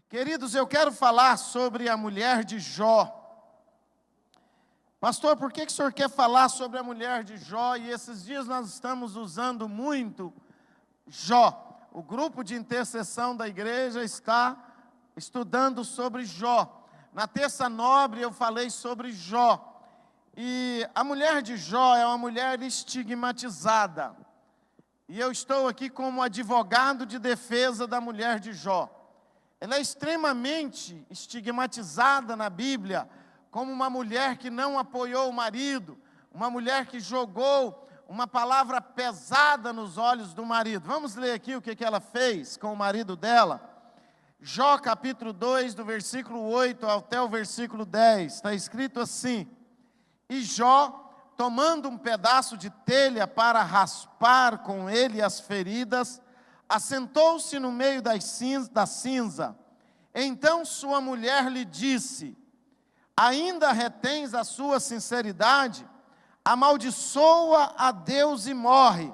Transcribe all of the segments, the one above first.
Queridos, eu quero falar sobre a mulher de Jó. Pastor, por que o senhor quer falar sobre a mulher de Jó? E esses dias nós estamos usando muito Jó. O grupo de intercessão da igreja está estudando sobre Jó. Na terça nobre eu falei sobre Jó. E a mulher de Jó é uma mulher estigmatizada. E eu estou aqui como advogado de defesa da mulher de Jó. Ela é extremamente estigmatizada na Bíblia como uma mulher que não apoiou o marido, uma mulher que jogou uma palavra pesada nos olhos do marido. Vamos ler aqui o que ela fez com o marido dela. Jó capítulo 2, do versículo 8 até o versículo 10, está escrito assim: E Jó, tomando um pedaço de telha para raspar com ele as feridas, assentou-se no meio da cinza. Então sua mulher lhe disse: Ainda retens a sua sinceridade? Amaldiçoa a Deus e morre.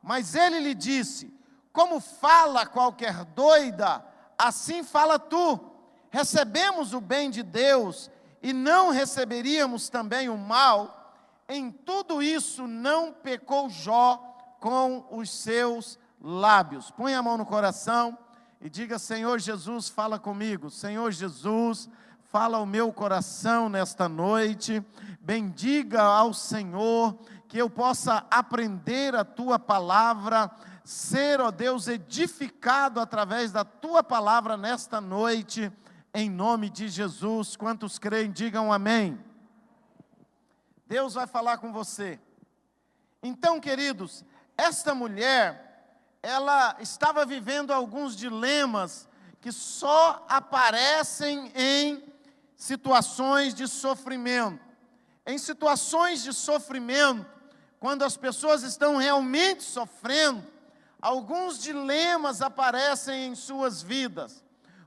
Mas ele lhe disse: Como fala qualquer doida, assim fala tu. Recebemos o bem de Deus e não receberíamos também o mal? Em tudo isso não pecou Jó com os seus lábios. Põe a mão no coração e diga: Senhor Jesus, fala comigo. Senhor Jesus, fala ao meu coração nesta noite. Bendiga ao Senhor, que eu possa aprender a Tua palavra, ser, ó Deus, edificado através da Tua palavra nesta noite, em nome de Jesus. Quantos creem, digam amém. Deus vai falar com você. Então, queridos, esta mulher, ela estava vivendo alguns dilemas que só aparecem em situações de sofrimento. Em situações de sofrimento, quando as pessoas estão realmente sofrendo, alguns dilemas aparecem em suas vidas.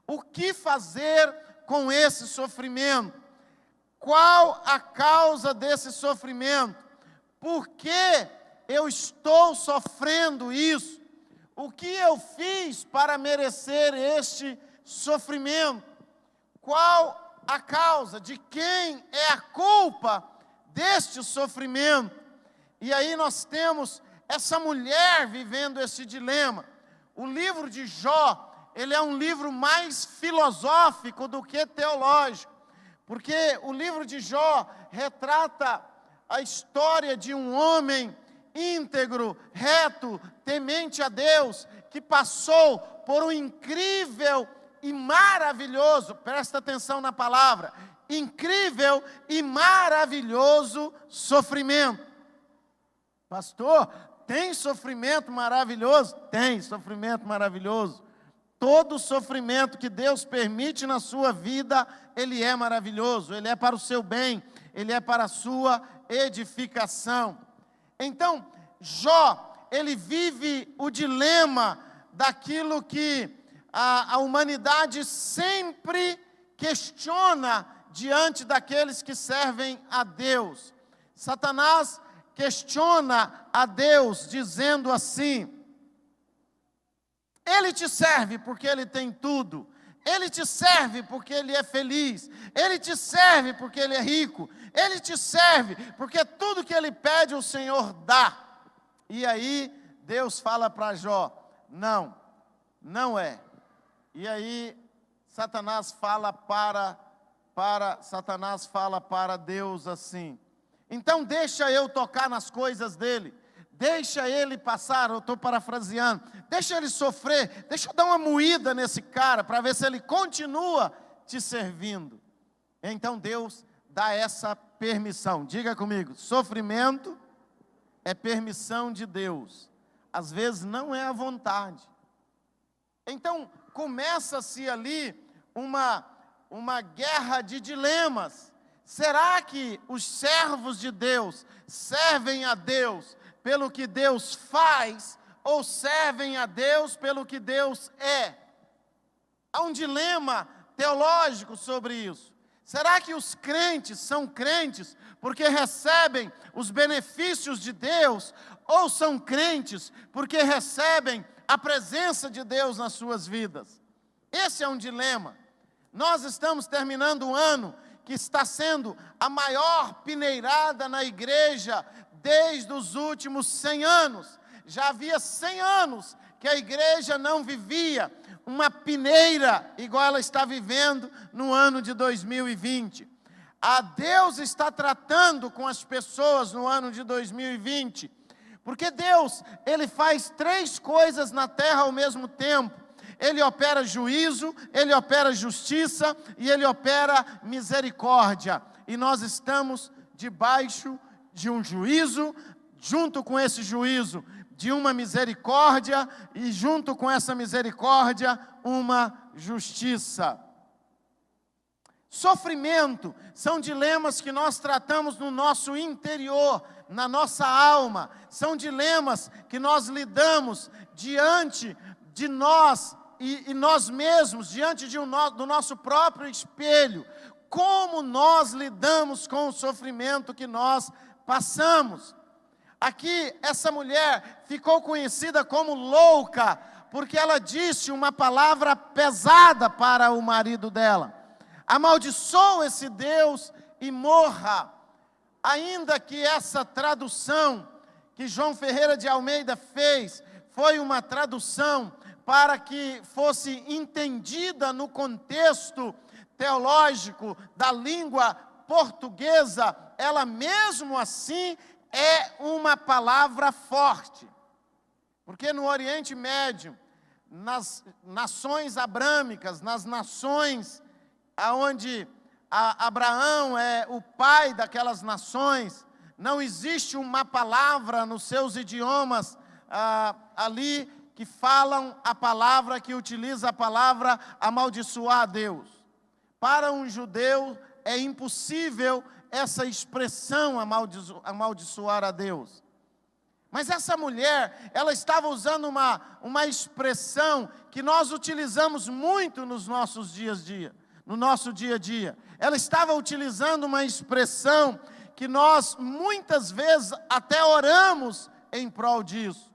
O que fazer com esse sofrimento? Qual a causa desse sofrimento? Por que eu estou sofrendo isso? O que eu fiz para merecer este sofrimento? Qual a causa? De quem é a culpa deste sofrimento? E aí nós temos essa mulher vivendo esse dilema. O livro de Jó, ele é um livro mais filosófico do que teológico, porque o livro de Jó retrata a história de um homem íntegro, reto, temente a Deus, que passou por um incrível e maravilhoso, presta atenção na palavra, incrível e maravilhoso sofrimento. Pastor, tem sofrimento maravilhoso? Tem sofrimento maravilhoso. Todo sofrimento que Deus permite na sua vida, ele é maravilhoso, ele é para o seu bem, ele é para a sua edificação. Então, Jó, ele vive o dilema daquilo que a humanidade sempre questiona diante daqueles que servem a Deus. Satanás questiona a Deus dizendo assim: Ele te serve porque Ele tem tudo. Ele te serve porque Ele é feliz. Ele te serve porque Ele é rico. Ele te serve porque tudo que Ele pede o Senhor dá. E aí Deus fala para Jó: não é. E aí Satanás fala para Deus assim: Então deixa eu tocar nas coisas dele. Deixa ele passar, eu estou parafraseando, deixa ele sofrer, deixa eu dar uma moída nesse cara, para ver se ele continua te servindo. Então Deus dá essa permissão. Diga comigo: sofrimento é permissão de Deus. Às vezes não é a vontade. Então começa-se ali uma guerra de dilemas. Será que os servos de Deus servem a Deus pelo que Deus faz, ou servem a Deus pelo que Deus é? Há um dilema teológico sobre isso. Será que os crentes são crentes porque recebem os benefícios de Deus, ou são crentes porque recebem a presença de Deus nas suas vidas? Esse é um dilema. Nós estamos terminando um ano que está sendo a maior peneirada na igreja desde os últimos 100 anos. Já havia 100 anos que a igreja não vivia uma peneira igual ela está vivendo no ano de 2020. Deus está tratando com as pessoas no ano de 2020, porque Deus, Ele faz 3 coisas na terra ao mesmo tempo. Ele opera juízo, Ele opera justiça e Ele opera misericórdia. E nós estamos debaixo de um juízo, junto com esse juízo, de uma misericórdia, e junto com essa misericórdia, uma justiça. Sofrimento são dilemas que nós tratamos no nosso interior, na nossa alma. São dilemas que nós lidamos diante de nós e nós mesmos, diante do nosso próprio espelho. Como nós lidamos com o sofrimento que nós passamos. Aqui, essa mulher ficou conhecida como louca, porque ela disse uma palavra pesada para o marido dela. Amaldiçoa esse Deus e morra. Ainda que essa tradução que João Ferreira de Almeida fez, foi uma tradução para que fosse entendida no contexto teológico da língua portuguesa, ela mesmo assim é uma palavra forte. Porque no Oriente Médio, nas nações abrâmicas, nas nações onde Abraão é o pai daquelas nações, não existe uma palavra nos seus idiomas ali que falam a palavra, que utiliza a palavra amaldiçoar a Deus. Para um judeu é impossível essa expressão amaldiçoar a Deus. Mas essa mulher, ela estava usando uma expressão que nós utilizamos muito nos nossos dias a dia, no nosso dia a dia. Ela estava utilizando uma expressão que nós muitas vezes até oramos em prol disso.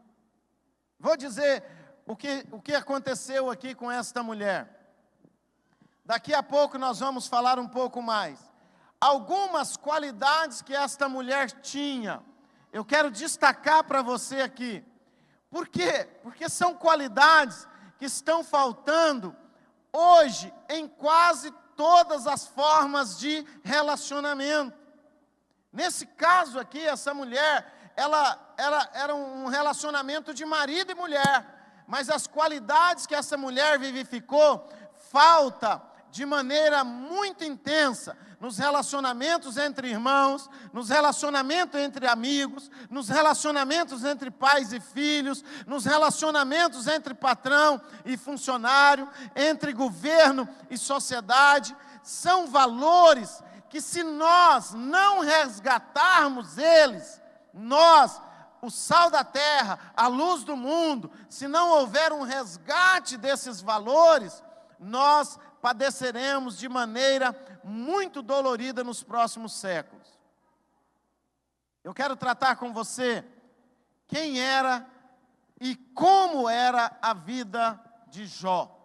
Vou dizer o que aconteceu aqui com esta mulher. Daqui a pouco nós vamos falar um pouco mais. Algumas qualidades que esta mulher tinha, eu quero destacar para você aqui. Por quê? Porque são qualidades que estão faltando hoje em quase todas as formas de relacionamento. Nesse caso aqui, essa mulher, ela era um relacionamento de marido e mulher, mas as qualidades que essa mulher vivificou, falta de maneira muito intensa nos relacionamentos entre irmãos, nos relacionamentos entre amigos, nos relacionamentos entre pais e filhos, nos relacionamentos entre patrão e funcionário, entre governo e sociedade. São valores que, se nós não resgatarmos eles, nós, o sal da terra, a luz do mundo, se não houver um resgate desses valores, nós padeceremos de maneira muito dolorida nos próximos séculos. Eu quero tratar com você quem era e como era a vida de Jó.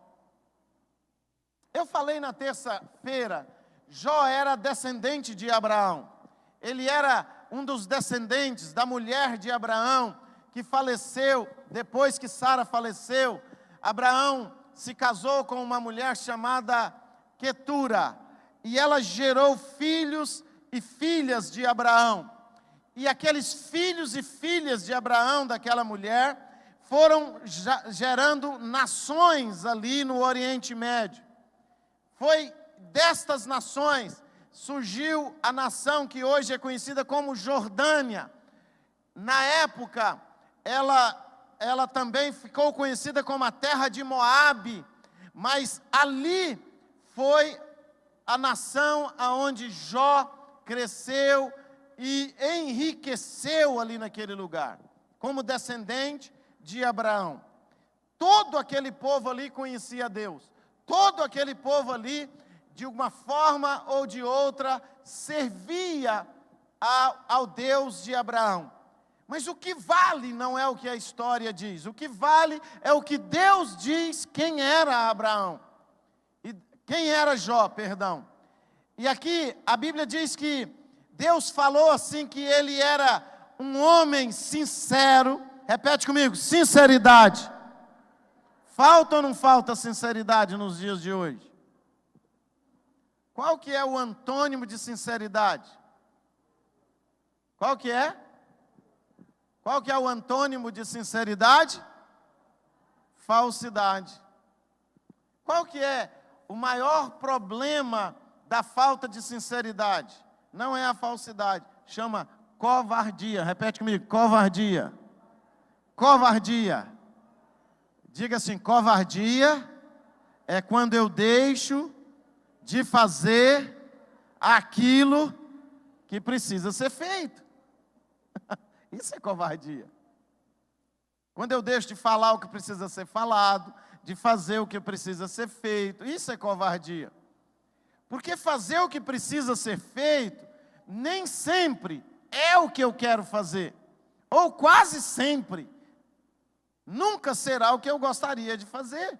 Eu falei na terça-feira, Jó era descendente de Abraão. Ele era um dos descendentes da mulher de Abraão, que faleceu depois que Sara faleceu. Abraão se casou com uma mulher chamada Quetura, e ela gerou filhos e filhas de Abraão. E aqueles filhos e filhas de Abraão, daquela mulher, foram gerando nações ali no Oriente Médio. Foi destas nações surgiu a nação que hoje é conhecida como Jordânia. Na época, ela também ficou conhecida como a terra de Moabe, mas ali foi a nação aonde Jó cresceu e enriqueceu ali naquele lugar, como descendente de Abraão. Todo aquele povo ali conhecia Deus, todo aquele povo ali, de uma forma ou de outra, servia ao Deus de Abraão. Mas o que vale não é o que a história diz. O que vale é o que Deus diz quem era Abraão. E Quem era Jó, perdão? E aqui a Bíblia diz que Deus falou assim que ele era um homem sincero. Repete comigo, sinceridade. Falta ou não falta sinceridade nos dias de hoje? Qual que é o antônimo de sinceridade? Qual que é? Qual que é o antônimo de sinceridade? Falsidade. Qual que é o maior problema da falta de sinceridade? Não é a falsidade, chama covardia. Repete comigo, covardia. Covardia. Diga assim, covardia é quando eu deixo de fazer aquilo que precisa ser feito. Isso é covardia. Quando eu deixo de falar o que precisa ser falado, de fazer o que precisa ser feito, isso é covardia. Porque fazer o que precisa ser feito, nem sempre é o que eu quero fazer. Ou quase sempre. Nunca será o que eu gostaria de fazer.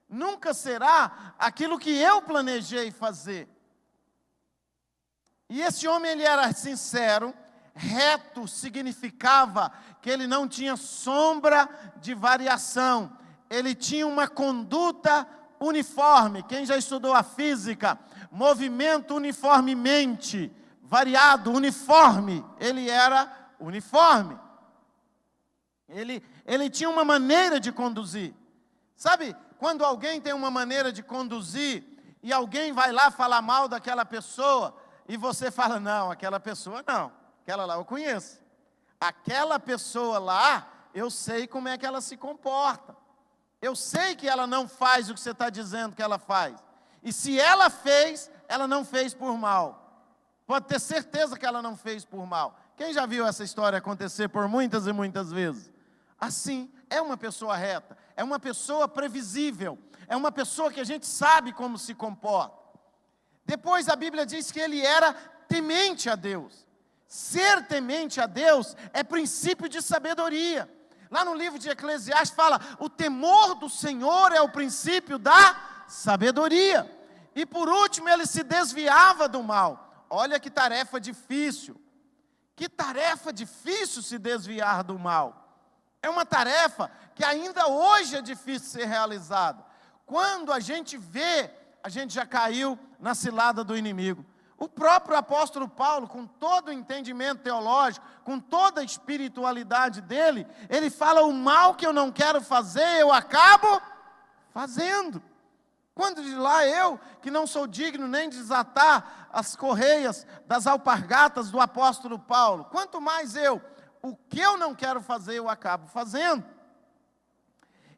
Nunca será aquilo que eu planejei fazer. E esse homem, ele era sincero. Reto significava que ele não tinha sombra de variação. Ele tinha uma conduta uniforme. Quem já estudou a física, movimento uniformemente, variado, uniforme. Ele era uniforme. Ele tinha uma maneira de conduzir. Sabe, quando alguém tem uma maneira de conduzir e alguém vai lá falar mal daquela pessoa e você fala, não, aquela pessoa não. Aquela lá eu conheço. Aquela pessoa lá, eu sei como é que ela se comporta. Eu sei que ela não faz o que você está dizendo que ela faz. E se ela fez, ela não fez por mal. Pode ter certeza que ela não fez por mal. Quem já viu essa história acontecer por muitas e muitas vezes? Assim, é uma pessoa reta, é uma pessoa previsível, é uma pessoa que a gente sabe como se comporta. Depois a Bíblia diz que ele era temente a Deus. Ser temente a Deus é princípio de sabedoria. Lá no livro de Eclesiastes fala, o temor do Senhor é o princípio da sabedoria. E por último, ele se desviava do mal. Olha que tarefa difícil. Que tarefa difícil se desviar do mal. É uma tarefa que ainda hoje é difícil ser realizada. Quando a gente vê, a gente já caiu na cilada do inimigo. O próprio apóstolo Paulo, com todo o entendimento teológico, com toda a espiritualidade dele, ele fala, o mal que eu não quero fazer, eu acabo fazendo. Quando de lá eu, que não sou digno nem de desatar as correias das alpargatas do apóstolo Paulo, quanto mais eu, o que eu não quero fazer, eu acabo fazendo.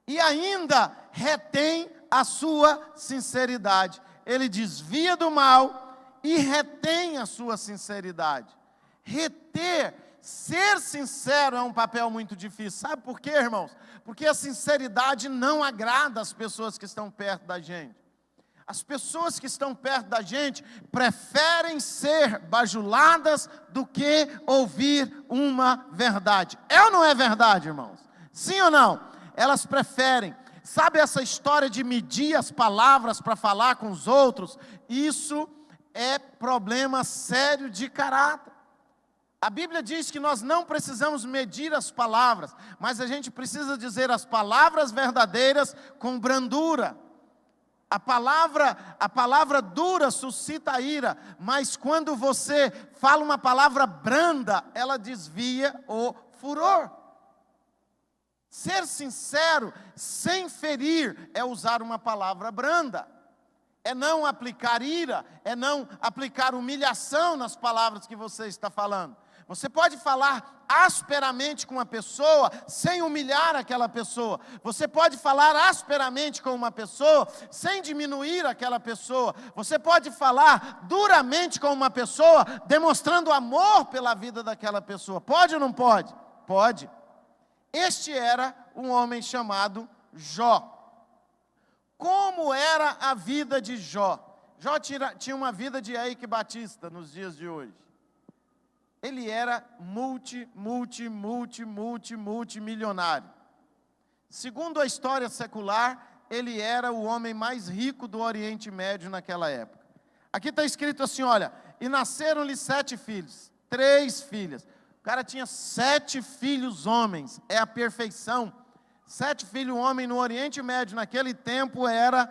E ainda retém a sua sinceridade. Ele desvia do mal e retém a sua sinceridade. Reter, ser sincero é um papel muito difícil. Sabe por quê, irmãos? Porque a sinceridade não agrada as pessoas que estão perto da gente. As pessoas que estão perto da gente preferem ser bajuladas do que ouvir uma verdade. É ou não é verdade, irmãos? Sim ou não? Elas preferem. Sabe essa história de medir as palavras para falar com os outros? Isso é problema sério de caráter. A Bíblia diz que nós não precisamos medir as palavras, mas a gente precisa dizer as palavras verdadeiras com brandura. A palavra dura suscita a ira, mas quando você fala uma palavra branda, ela desvia o furor. Ser sincero, sem ferir, é usar uma palavra branda. É não aplicar ira, é não aplicar humilhação nas palavras que você está falando. Você pode falar asperamente com uma pessoa, sem humilhar aquela pessoa. Você pode falar asperamente com uma pessoa, sem diminuir aquela pessoa. Você pode falar duramente com uma pessoa, demonstrando amor pela vida daquela pessoa. Pode ou não pode? Pode. Este era um homem chamado Jó. Como era a vida de Jó? Jó tinha uma vida de Eike Batista nos dias de hoje. Ele era multimilionário. Segundo a história secular, ele era o homem mais rico do Oriente Médio naquela época. Aqui está escrito assim, olha, e nasceram-lhe 7 filhos, 3 filhas. O cara tinha 7 filhos homens, é a perfeição. 7 filhos homens no Oriente Médio, naquele tempo, era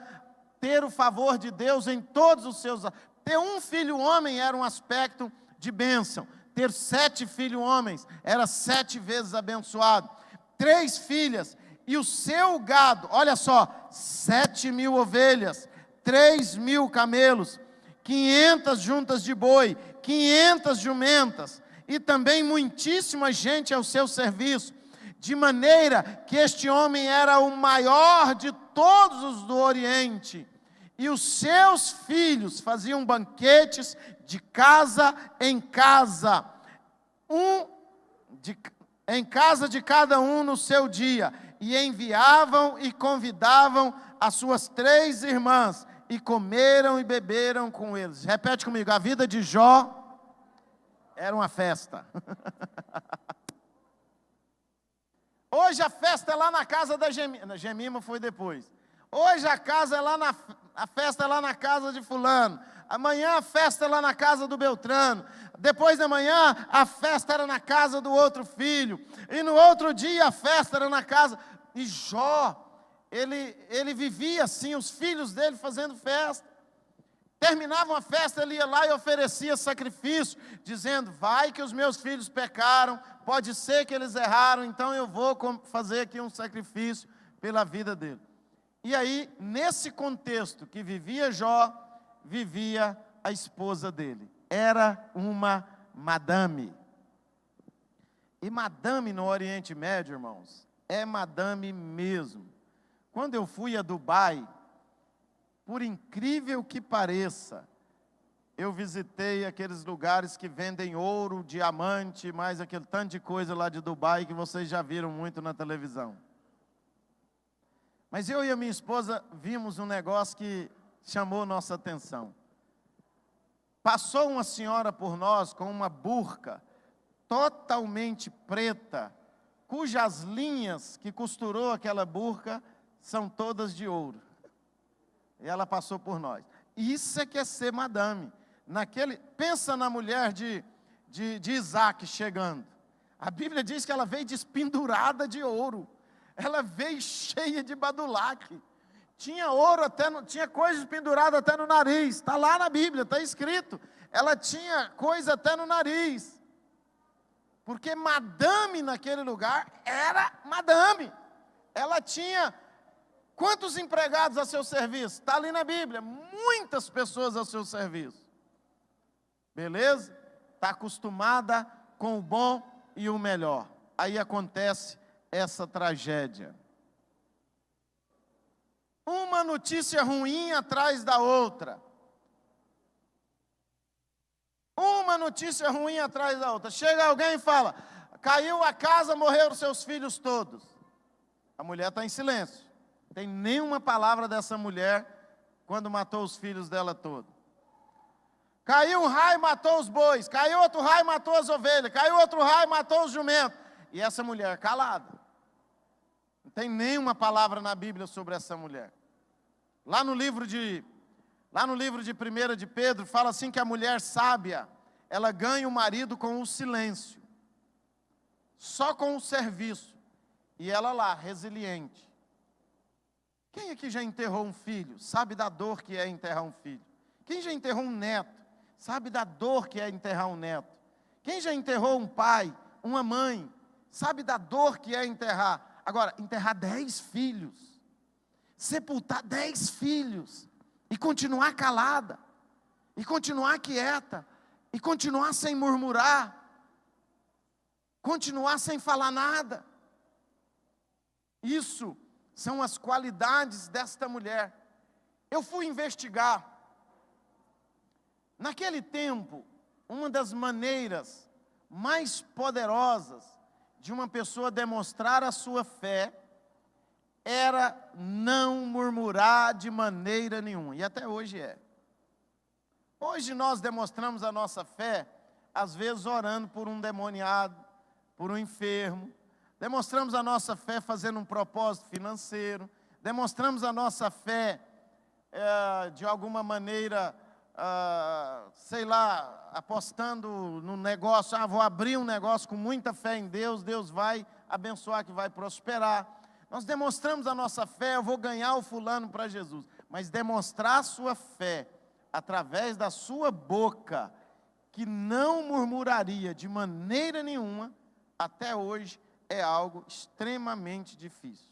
ter o favor de Deus em todos os seus... Ter um filho homem era um aspecto de bênção. Ter 7 filhos homens era 7 vezes abençoado. 3 filhas e o seu gado, olha só, 7.000 ovelhas, 3.000 camelos, 500 juntas de boi, 500 jumentas, e também muitíssima gente ao seu serviço, de maneira que este homem era o maior de todos os do Oriente, e os seus filhos faziam banquetes de casa em casa, em casa de cada um no seu dia, e enviavam e convidavam as suas 3 irmãs, e comeram e beberam com eles. Repete comigo, a vida de Jó era uma festa. Hoje a festa é lá na casa da Gemima. Gemima foi depois. Hoje a festa é lá na casa de fulano. Amanhã a festa é lá na casa do Beltrano. Depois da manhã a festa era na casa do outro filho. E no outro dia a festa era na casa. E Jó, ele vivia assim, os filhos dele fazendo festa. Terminava uma festa, ele ia lá e oferecia sacrifício, dizendo, vai que os meus filhos pecaram, pode ser que eles erraram, então eu vou fazer aqui um sacrifício pela vida dele. E aí, nesse contexto que vivia Jó, vivia a esposa dele. Era uma madame. E madame no Oriente Médio, irmãos, é madame mesmo. Quando eu fui a Dubai, por incrível que pareça, eu visitei aqueles lugares que vendem ouro, diamante, mais aquele tanto de coisa lá de Dubai que vocês já viram muito na televisão. Mas eu e a minha esposa vimos um negócio que chamou nossa atenção. Passou uma senhora por nós com uma burca totalmente preta, cujas linhas que costurou aquela burca são todas de ouro. E ela passou por nós. Isso é que é ser madame. Pensa na mulher de Isaac chegando. A Bíblia diz que ela veio despendurada de ouro. Ela veio cheia de badulaque. Tinha ouro tinha coisa pendurada até no nariz. Está lá na Bíblia, está escrito. Ela tinha coisa até no nariz. Porque madame naquele lugar era madame. Ela tinha quantos empregados a seu serviço? Está ali na Bíblia. Muitas pessoas a seu serviço. Beleza? Está acostumada com o bom e o melhor. Aí acontece essa tragédia. Uma notícia ruim atrás da outra. Uma notícia ruim atrás da outra. Chega alguém e fala, caiu a casa, morreram seus filhos todos. A mulher está em silêncio. Não tem nenhuma palavra dessa mulher quando matou os filhos dela todos. Caiu um raio, matou os bois. Caiu outro raio, matou as ovelhas. Caiu outro raio, matou os jumentos. E essa mulher calada. Não tem nenhuma palavra na Bíblia sobre essa mulher. Lá no livro de 1 de Pedro, fala assim que a mulher sábia, ela ganha o marido com o silêncio. Só com o serviço. E ela lá, resiliente. Quem aqui já enterrou um filho? Sabe da dor que é enterrar um filho. Quem já enterrou um neto? Sabe da dor que é enterrar um neto. Quem já enterrou um pai, uma mãe? Sabe da dor que é enterrar. Agora, enterrar 10 filhos. Sepultar 10 filhos. E continuar calada. E continuar quieta. E continuar sem murmurar. Continuar sem falar nada. Isso são as qualidades desta mulher. Eu fui investigar. Naquele tempo, uma das maneiras mais poderosas de uma pessoa demonstrar a sua fé era não murmurar de maneira nenhuma. E até hoje é. Hoje nós demonstramos a nossa fé, às vezes orando por um demoniado, por um enfermo. Demonstramos a nossa fé fazendo um propósito financeiro. demonstramos a nossa fé de alguma maneira, sei lá, apostando no negócio, vou abrir um negócio com muita fé em Deus, Deus vai abençoar, que vai prosperar. Nós demonstramos a nossa fé, eu vou ganhar o fulano para Jesus. Mas demonstrar a sua fé através da sua boca, que não murmuraria de maneira nenhuma, até hoje é algo extremamente difícil.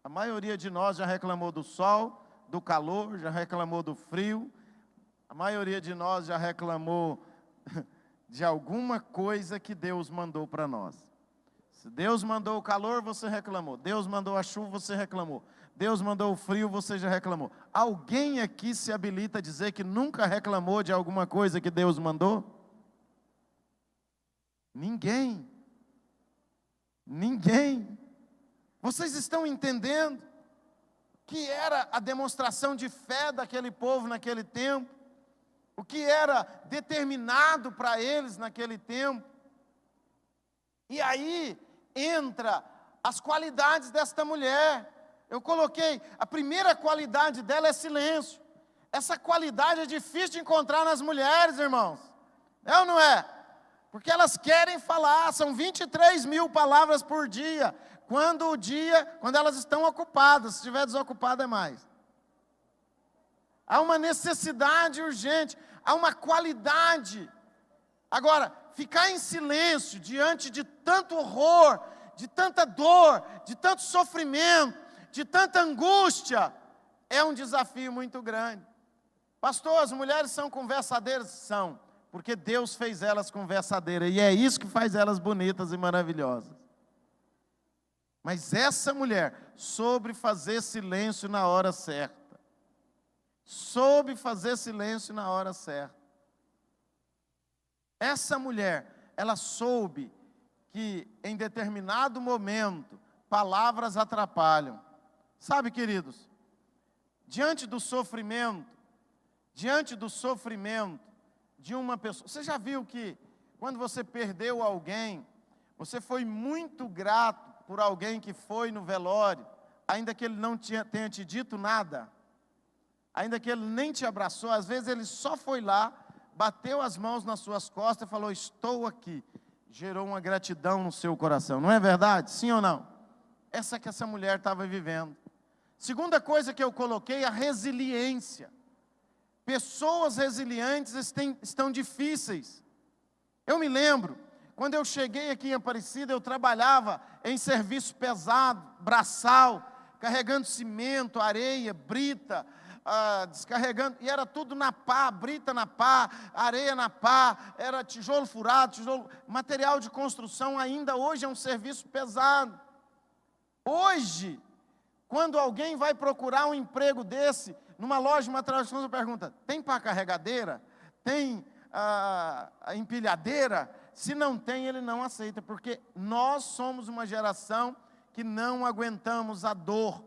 A maioria de nós já reclamou do sol, do calor, já reclamou do frio. A maioria de nós já reclamou de alguma coisa que Deus mandou para nós. Se Deus mandou o calor, você reclamou. Deus mandou a chuva, você reclamou. Deus mandou o frio, você já reclamou. Alguém aqui se habilita a dizer que nunca reclamou de alguma coisa que Deus mandou? Ninguém. Ninguém. Vocês estão entendendo que era a demonstração de fé daquele povo naquele tempo? O que era determinado para eles naquele tempo? E aí entra as qualidades desta mulher. Eu coloquei, a primeira qualidade dela é silêncio. Essa qualidade é difícil de encontrar nas mulheres, irmãos. É ou não é? Porque elas querem falar, são 23 mil palavras por dia. Quando elas estão ocupadas, se estiver desocupada é mais. Há uma necessidade urgente, há uma qualidade. Agora, ficar em silêncio diante de tanto horror, de tanta dor, de tanto sofrimento, de tanta angústia, é um desafio muito grande. Pastor, as mulheres são conversadeiras? São, porque Deus fez elas conversadeiras, e é isso que faz elas bonitas e maravilhosas. Mas essa mulher soube fazer silêncio na hora certa. Soube fazer silêncio na hora certa. Essa mulher, ela soube que em determinado momento, palavras atrapalham. Sabe, queridos, diante do sofrimento de uma pessoa, você já viu que quando você perdeu alguém, você foi muito grato por alguém que foi no velório, ainda que ele não tenha te dito nada, ainda que ele nem te abraçou, às vezes ele só foi lá, bateu as mãos nas suas costas e falou, estou aqui. Gerou uma gratidão no seu coração, não é verdade? Sim ou não? Essa que essa mulher estava vivendo. Segunda coisa que eu coloquei, a resiliência. Pessoas resilientes estão difíceis. Eu me lembro, quando eu cheguei aqui em Aparecida, eu trabalhava em serviço pesado, braçal, carregando cimento, areia, brita, descarregando, e era tudo na pá, brita na pá, areia na pá, era tijolo furado, material de construção. Ainda hoje é um serviço pesado. Hoje, quando alguém vai procurar um emprego desse, numa loja, uma transformação, pergunta, tem pá carregadeira? Tem a empilhadeira? Se não tem, ele não aceita, porque nós somos uma geração que não aguentamos a dor.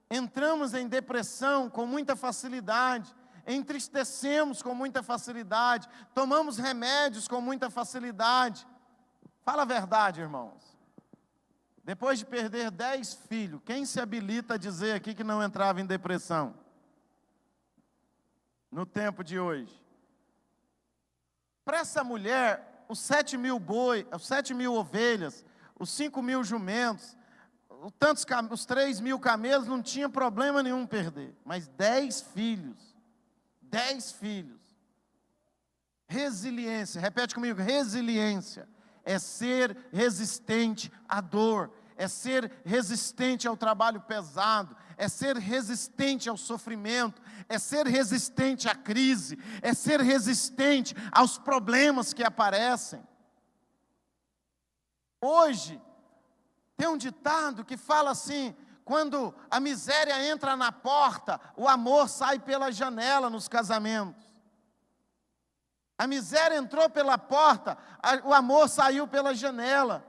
Entramos em depressão com muita facilidade, entristecemos com muita facilidade, tomamos remédios com muita facilidade. Fala a verdade, irmãos. Depois de perder 10 filhos, quem se habilita a dizer aqui que não entrava em depressão? No tempo de hoje. Para essa mulher, os 7 mil bois, os 7 mil ovelhas, os 5 mil jumentos, os 3 mil camelos, não tinha problema nenhum perder. Mas 10 filhos. 10 filhos. Resiliência, repete comigo, resiliência. É ser resistente à dor, é ser resistente ao trabalho pesado, é ser resistente ao sofrimento, é ser resistente à crise, é ser resistente aos problemas que aparecem. Hoje, tem um ditado que fala assim, quando a miséria entra na porta, o amor sai pela janela nos casamentos. A miséria entrou pela porta, o amor saiu pela janela.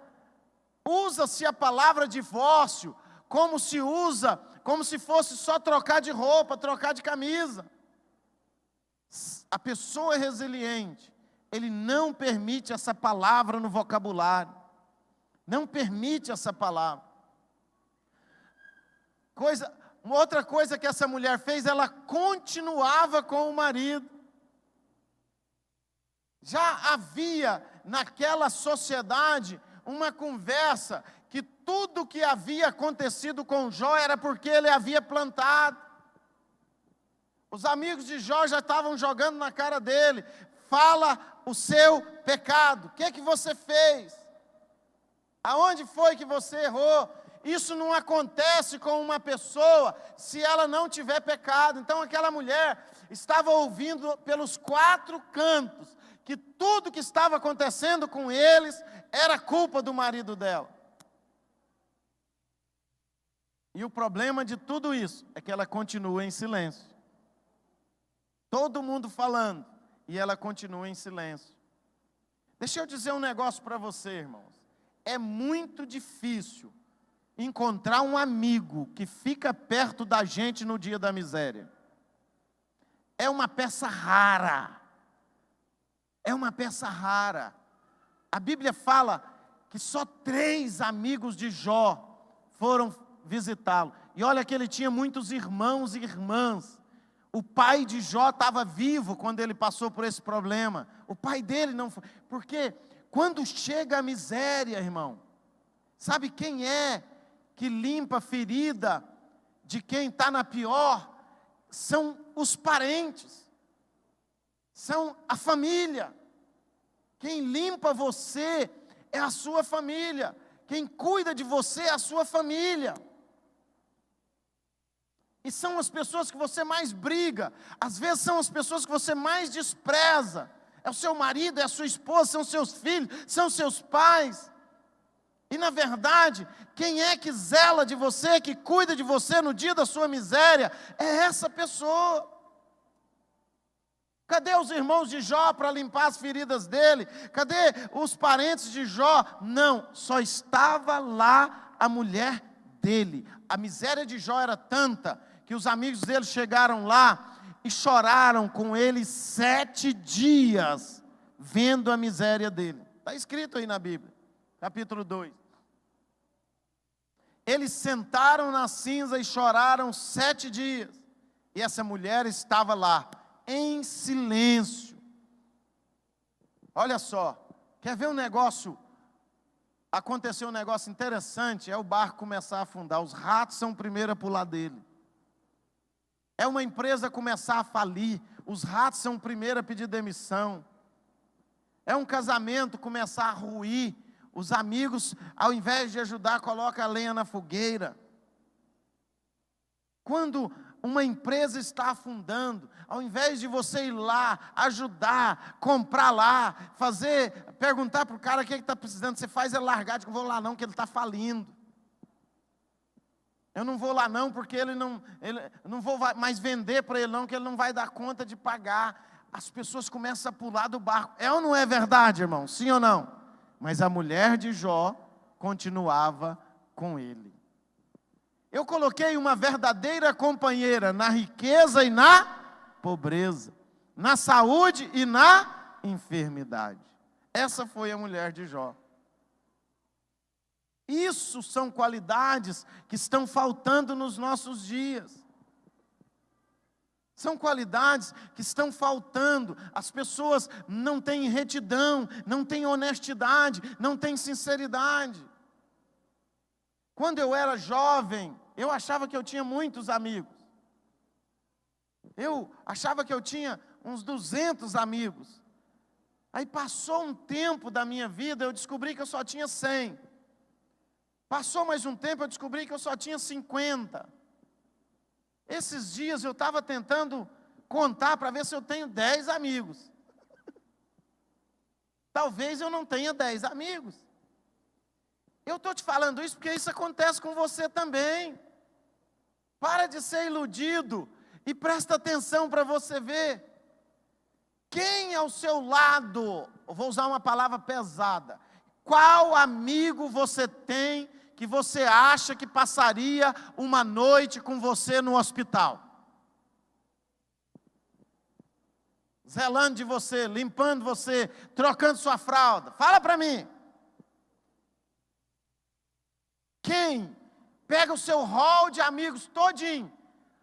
Usa-se a palavra divórcio como se fosse só trocar de roupa, trocar de camisa. A pessoa é resiliente, ele não permite essa palavra no vocabulário. Não permite essa palavra. Uma outra coisa que essa mulher fez, ela continuava com o marido. Já havia naquela sociedade uma conversa que tudo que havia acontecido com Jó era porque ele havia plantado. Os amigos de Jó já estavam jogando na cara dele: fala o seu pecado, o que você fez? Aonde foi que você errou? Isso não acontece com uma pessoa se ela não tiver pecado. Então aquela mulher estava ouvindo pelos 4 cantos que tudo que estava acontecendo com eles era culpa do marido dela. E o problema de tudo isso é que ela continua em silêncio. Todo mundo falando e ela continua em silêncio. Deixa eu dizer um negócio para você, irmãos. É muito difícil encontrar um amigo que fica perto da gente no dia da miséria. É uma peça rara. É uma peça rara. A Bíblia fala que só 3 amigos de Jó foram visitá-lo. E olha que ele tinha muitos irmãos e irmãs. O pai de Jó estava vivo quando ele passou por esse problema. O pai dele não foi. Porque quando chega a miséria, irmão, sabe quem é que limpa a ferida de quem está na pior? São os parentes, são a família. Quem limpa você é a sua família. Quem cuida de você é a sua família. E são as pessoas que você mais briga. Às vezes são as pessoas que você mais despreza. É o seu marido, é a sua esposa, são seus filhos, são seus pais. E na verdade, quem é que zela de você, que cuida de você no dia da sua miséria, é essa pessoa. Cadê os irmãos de Jó para limpar as feridas dele? Cadê os parentes de Jó? Não, só estava lá a mulher dele. A miséria de Jó era tanta que os amigos dele chegaram lá e choraram com ele 7 dias, vendo a miséria dele. Está escrito aí na Bíblia, capítulo 2. Eles sentaram na cinza e choraram 7 dias. E essa mulher estava lá, em silêncio. Olha só, quer ver um negócio? Aconteceu um negócio interessante, é o barco começar a afundar. Os ratos são o primeiro a pular dele. É uma empresa começar a falir, os ratos são o primeiro a pedir demissão. É um casamento começar a ruir, os amigos, ao invés de ajudar, colocam a lenha na fogueira. Quando uma empresa está afundando, ao invés de você ir lá, ajudar, comprar lá, perguntar para o cara o que está precisando, você faz ele largar, de que eu vou lá não, que ele está falindo. Eu não vou lá não, porque ele não vou mais vender para ele não, que ele não vai dar conta de pagar. As pessoas começam a pular do barco. É ou não é verdade, irmão? Sim ou não? Mas a mulher de Jó continuava com ele. Eu coloquei uma verdadeira companheira na riqueza e na pobreza, na saúde e na enfermidade. Essa foi a mulher de Jó. Isso são qualidades que estão faltando nos nossos dias. São qualidades que estão faltando. As pessoas não têm retidão, não têm honestidade, não têm sinceridade. Quando eu era jovem, eu achava que eu tinha muitos amigos. Eu achava que eu tinha uns 200 amigos. Aí passou um tempo da minha vida, eu descobri que eu só tinha 100. Passou mais um tempo, eu descobri que eu só tinha 50. Esses dias eu estava tentando contar para ver se eu tenho 10 amigos. Talvez eu não tenha 10 amigos. Eu estou te falando isso porque isso acontece com você também. Para de ser iludido e presta atenção para você ver. Quem ao seu lado, eu vou usar uma palavra pesada, qual amigo você tem que você acha que passaria uma noite com você no hospital? Zelando de você, limpando você, trocando sua fralda. Fala para mim. Quem Pega o seu rol de amigos todinho.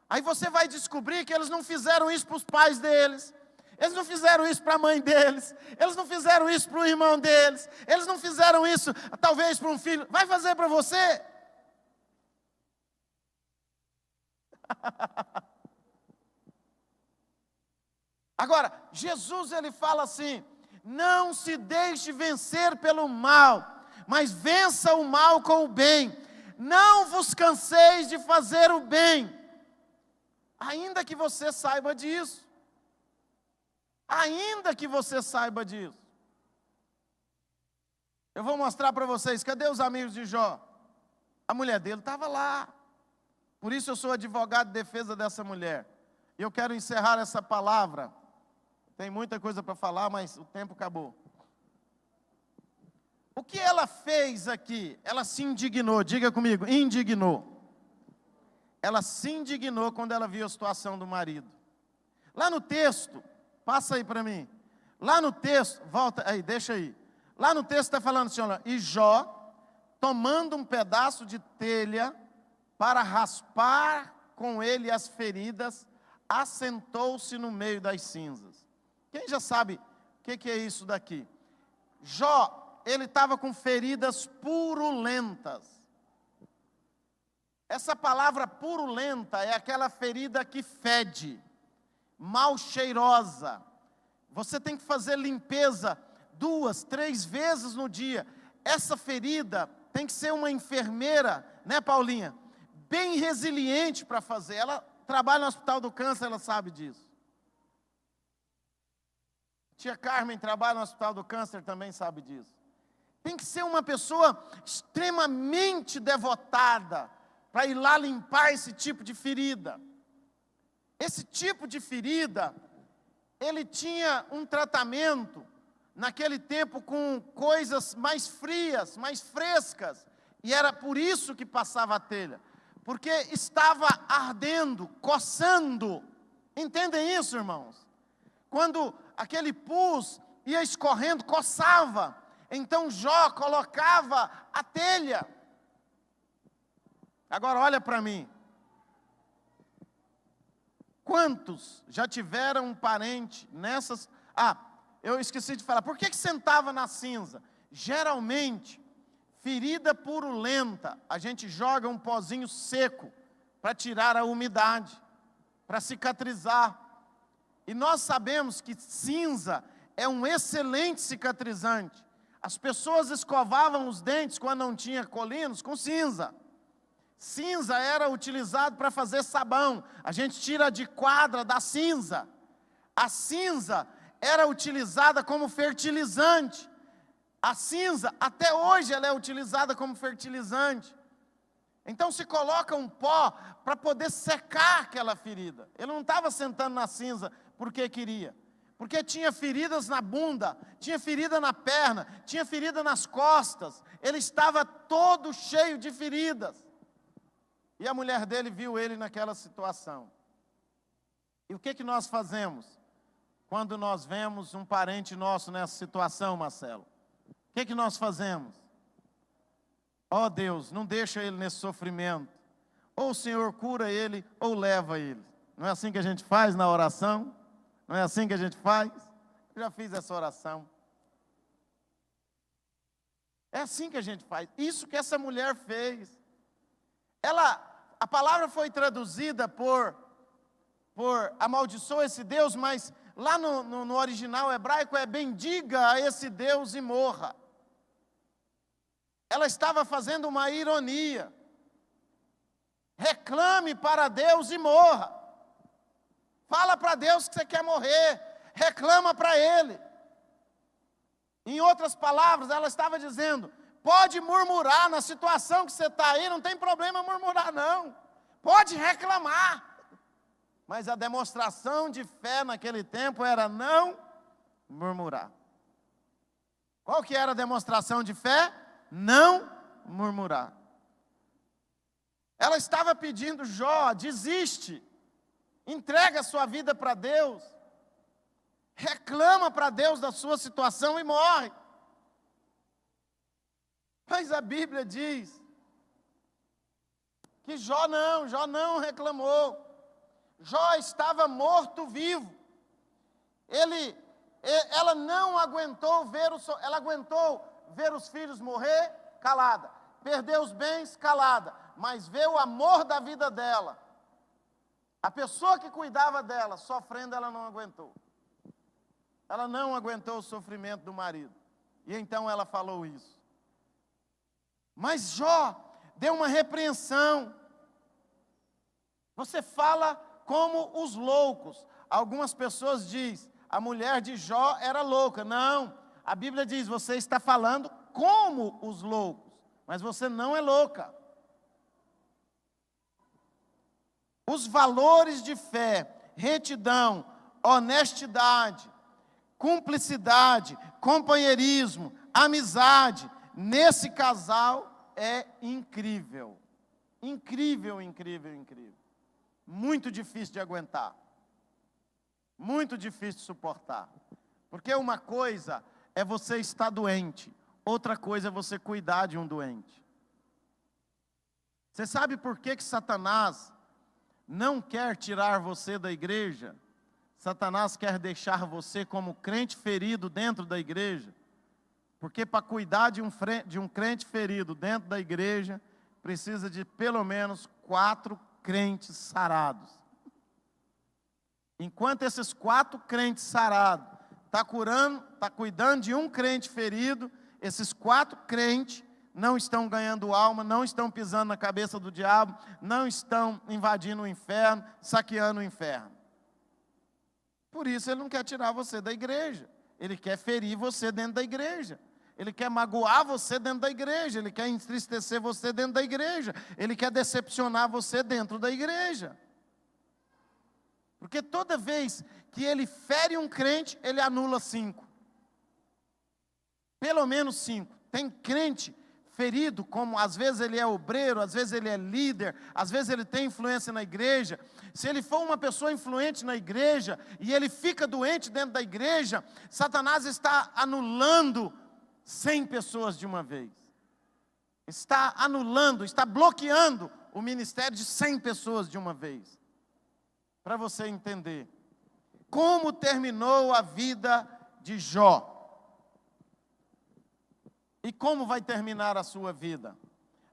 Aí você vai descobrir que eles não fizeram isso para os pais deles. Eles não fizeram isso para a mãe deles. Eles não fizeram isso para o irmão deles. Eles não fizeram isso, talvez, para um filho. Vai fazer para você? Agora, Jesus ele fala assim: não se deixe vencer pelo mal, mas vença o mal com o bem. Não vos canseis de fazer o bem, ainda que você saiba disso. Ainda que você saiba disso. Eu vou mostrar para vocês, cadê os amigos de Jó? A mulher dele estava lá. Por isso eu sou advogado de defesa dessa mulher. E eu quero encerrar essa palavra. Tem muita coisa para falar, mas o tempo acabou. O que ela fez aqui? Ela se indignou, diga comigo, indignou. Ela se indignou quando ela viu a situação do marido. Lá no texto, passa aí para mim. Lá no texto, volta aí, deixa aí. Lá no texto está falando assim, olha, e Jó, tomando um pedaço de telha para raspar com ele as feridas, assentou-se no meio das cinzas. Quem já sabe o que é isso daqui? Jó, ele estava com feridas purulentas. Essa palavra purulenta é aquela ferida que fede, mal cheirosa. Você tem que fazer limpeza 2, 3 vezes no dia. Essa ferida tem que ser uma enfermeira, né, Paulinha? Bem resiliente para fazer. Ela trabalha no Hospital do Câncer, ela sabe disso. Tia Carmen trabalha no Hospital do Câncer, também sabe disso. Tem que ser uma pessoa extremamente devotada para ir lá limpar esse tipo de ferida. Esse tipo de ferida, ele tinha um tratamento, naquele tempo, com coisas mais frias, mais frescas, e era por isso que passava a telha, porque estava ardendo, coçando. Entendem isso, irmãos? Quando aquele pus ia escorrendo, coçava, então Jó colocava a telha. Agora olha para mim. Quantos já tiveram um parente nessas... eu esqueci de falar. Por que sentava na cinza? Geralmente, ferida purulenta, a gente joga um pozinho seco para tirar a umidade, para cicatrizar. E nós sabemos que cinza é um excelente cicatrizante. As pessoas escovavam os dentes quando não tinha colinos com cinza. Cinza era utilizado para fazer sabão. A gente tira de quadra da cinza. A cinza era utilizada como fertilizante. A cinza, até hoje, ela é utilizada como fertilizante. Então se coloca um pó para poder secar aquela ferida. Ele não estava sentando na cinza porque queria. Porque tinha feridas na bunda, tinha ferida na perna, tinha ferida nas costas. Ele estava todo cheio de feridas. E a mulher dele viu ele naquela situação. E o que nós fazemos quando nós vemos um parente nosso nessa situação, Marcelo? O que nós fazemos? Ó Deus, não deixa ele nesse sofrimento. Ou o Senhor cura ele, ou leva ele. Não é assim que a gente faz na oração? Não é assim que a gente faz? Eu já fiz essa oração. É assim que a gente faz. Isso que essa mulher fez. A palavra foi traduzida por amaldiçoa esse Deus, mas lá no original hebraico é bendiga a esse Deus e morra. Ela estava fazendo uma ironia. Reclame para Deus e morra. Fala para Deus que você quer morrer. Reclama para Ele. Em outras palavras, ela estava dizendo: pode murmurar na situação que você está aí, não tem problema murmurar não. Pode reclamar. Mas a demonstração de fé naquele tempo era não murmurar. Qual que era a demonstração de fé? Não murmurar. Ela estava pedindo: Jó, desiste. Entrega a sua vida para Deus. Reclama para Deus da sua situação e morre. Mas a Bíblia diz que Jó não reclamou. Jó estava morto-vivo. Ela não aguentou ela aguentou ver os filhos morrer, calada. Perder os bens, calada. Mas ver o amor da vida dela, a pessoa que cuidava dela, sofrendo, ela não aguentou. Ela não aguentou o sofrimento do marido. E então ela falou isso. Mas Jó deu uma repreensão. Você fala como os loucos. Algumas pessoas dizem, a mulher de Jó era louca. Não, a Bíblia diz, você está falando como os loucos, mas você não é louca. Os valores de fé, retidão, honestidade, cumplicidade, companheirismo, amizade, nesse casal é incrível. Incrível, incrível, incrível. Muito difícil de aguentar. Muito difícil de suportar. Porque uma coisa é você estar doente, outra coisa é você cuidar de um doente. Você sabe por que Satanás não quer tirar você da igreja? Satanás quer deixar você como crente ferido dentro da igreja. Porque para cuidar de um crente ferido dentro da igreja, precisa de pelo menos 4 crentes sarados. Enquanto esses 4 crentes sarados está cuidando de um crente ferido, esses 4 crentes não estão ganhando alma, não estão pisando na cabeça do diabo, não estão invadindo o inferno, saqueando o inferno. Por isso ele não quer tirar você da igreja, ele quer ferir você dentro da igreja. Ele quer magoar você dentro da igreja, ele quer entristecer você dentro da igreja, ele quer decepcionar você dentro da igreja. Porque toda vez que ele fere um crente, ele anula 5. Pelo menos 5. Tem crente ferido, como às vezes ele é obreiro, às vezes ele é líder, às vezes ele tem influência na igreja. Se ele for uma pessoa influente na igreja e ele fica doente dentro da igreja, Satanás está anulando 100 pessoas de uma vez. Está anulando, está bloqueando o ministério de 100 pessoas de uma vez. Para você entender como terminou a vida de Jó. E como vai terminar a sua vida.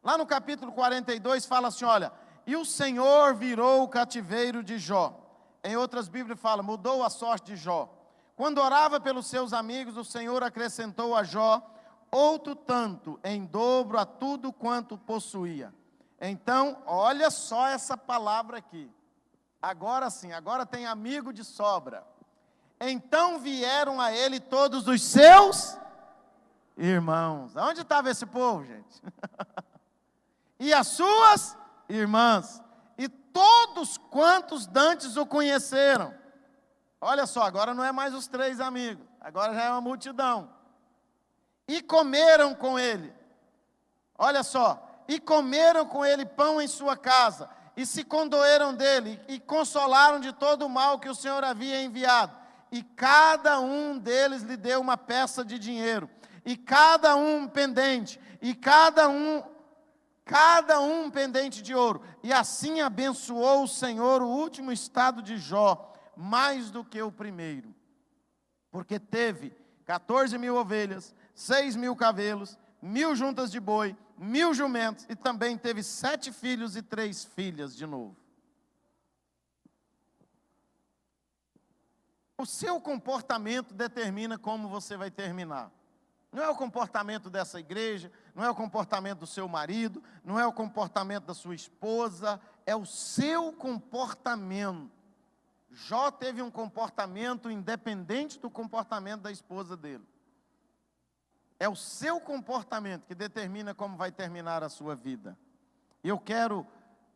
Lá no capítulo 42 fala assim, olha, e o Senhor virou o cativeiro de Jó. Em outras Bíblias fala, mudou a sorte de Jó. Quando orava pelos seus amigos, o Senhor acrescentou a Jó outro tanto, em dobro a tudo quanto possuía. Então, olha só essa palavra aqui. Agora sim, agora tem amigo de sobra. Então vieram a ele todos os seus irmãos. Onde estava esse povo, gente? E as suas irmãs. E todos quantos dantes o conheceram. Olha só, agora não é mais os 3 amigos. Agora já é uma multidão. E comeram com ele. Olha só. E comeram com ele pão em sua casa. E se condoeram dele. E consolaram de todo o mal que o Senhor havia enviado. E cada um deles lhe deu uma peça de dinheiro. E cada um pendente. E cada um pendente de ouro. E assim abençoou o Senhor o último estado de Jó, mais do que o primeiro. Porque teve 14.000 ovelhas, 6.000 camelos, 1.000 juntas de boi, 1.000 jumentos, e também teve 7 filhos e 3 filhas de novo. O seu comportamento determina como você vai terminar. Não é o comportamento dessa igreja, não é o comportamento do seu marido, não é o comportamento da sua esposa, é o seu comportamento. Jó teve um comportamento independente do comportamento da esposa dele. É o seu comportamento que determina como vai terminar a sua vida. E eu quero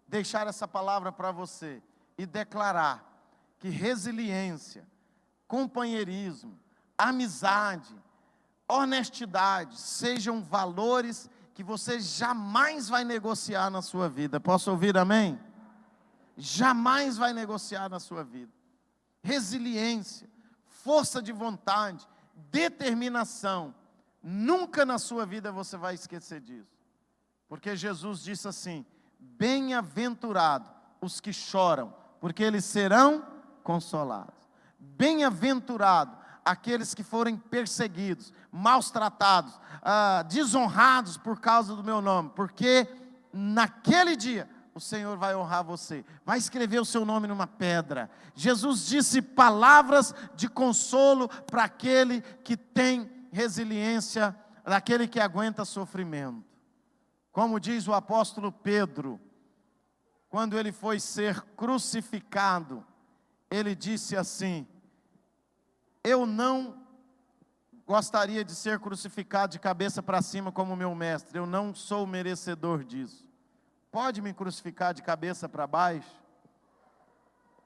deixar essa palavra para você e declarar que resiliência, companheirismo, amizade, honestidade sejam valores que você jamais vai negociar na sua vida. Posso ouvir amém? Jamais vai negociar na sua vida. Resiliência, força de vontade, determinação. Nunca na sua vida você vai esquecer disso. Porque Jesus disse assim: Bem-aventurado os que choram, porque eles serão consolados. Bem-aventurado aqueles que forem perseguidos, maltratados, desonrados por causa do meu nome, porque naquele dia o Senhor vai honrar você, vai escrever o seu nome numa pedra. Jesus disse palavras de consolo para aquele que tem resiliência, daquele que aguenta sofrimento. Como diz o apóstolo Pedro, quando ele foi ser crucificado, ele disse assim: eu não gostaria de ser crucificado de cabeça para cima como meu mestre, eu não sou merecedor disso. Pode me crucificar de cabeça para baixo?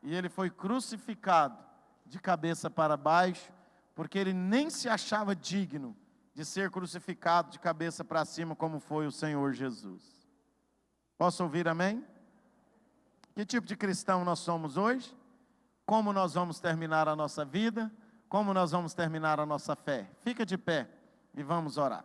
E ele foi crucificado de cabeça para baixo, porque ele nem se achava digno de ser crucificado de cabeça para cima como foi o Senhor Jesus. Posso ouvir amém? Que tipo de cristão nós somos hoje? Como nós vamos terminar a nossa vida? Como nós vamos terminar a nossa fé? Fica de pé e vamos orar.